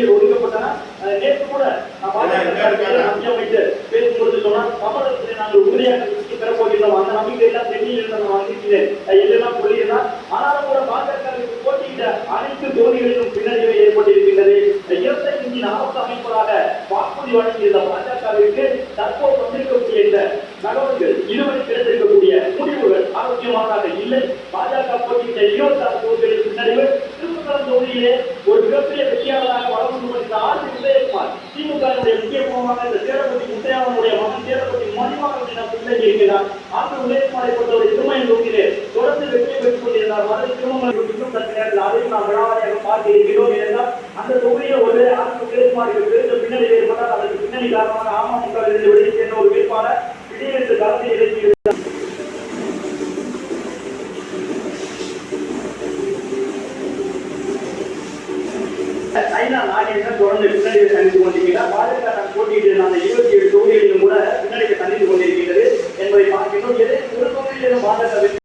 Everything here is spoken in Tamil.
தொகுதியில் ஒதுக்கப்பட்டன. நேற்று கூட அமைச்சர் பேசும்பொழுது சொன்னால் தமிழகத்திலே நாங்கள் உறுதியாக வெற்றி பெறப்போகிறோம், அந்த நம்பிக்கையெல்லாம் டெல்லியில் நான் வந்திருக்கிறேன் என்றெல்லாம் சொல்லியிருந்தார். ஆனாலும் கூட பாஜகவிற்கு போட்டியிட்ட அனைத்து தொகுதிகளிலும் பின்னடைவே ஏற்பட்டிருக்கின்றது. 25 அமைப்பதாக வாக்குறுதி வழங்கியிருந்த பாஜகவிற்கு தற்போது வந்திருக்கக்கூடிய இந்த தகவல்கள், இதுவரை கிடைத்திருக்கக்கூடிய முடிவுகள் ஆரோக்கியமானதாக இல்லை. பாஜக போட்டியிட்ட 26 தொகுதிகளில் பின்னடைவு. திருப்பத்தூர் தொகுதியிலே ஒரு மிகப்பெரிய வெற்றியாளராக வளர்ந்து கொண்டிருந்த ஆர் உதயகுமார் திமுகவுடைய முக்கியத்துவமாக இந்த சேரப்பட்டி முத்தையாவனுடைய மகன் சேரப்பட்டி மணிமாறன் பின்னணி இருக்கிறார். ஆர் உதயகுமாரை பொறுத்தவரை திருமயம் தொகுதியிலே தொடர்ந்து வெற்றியை பெற்றுக் கொண்டிருந்தார். மதுரை திருமணம் இன்னும் சற்று நேரத்தில் அதையும் நாம் விழாவாரியாக பார்க்க இருக்கிறோம். என்றால் அந்த தொகுதியில் ஒரு ஆர் உதயகுமாருக்கு பெருந்த பின்னணி ஏற்பட்டால் அதற்கு பின்னணி காரணமாக அமமுகவிலிருந்து வெளியே சேர்ந்த ஒரு வேட்பாளர் திடீரென்று களத்தில் இறங்கியிருந்தார். ஐநா நாகேந்திரன் தொடர்ந்து பின்னணியை சந்தித்துக் கொண்டிருக்கிறார். பாஜக போட்டியிட்டு அந்த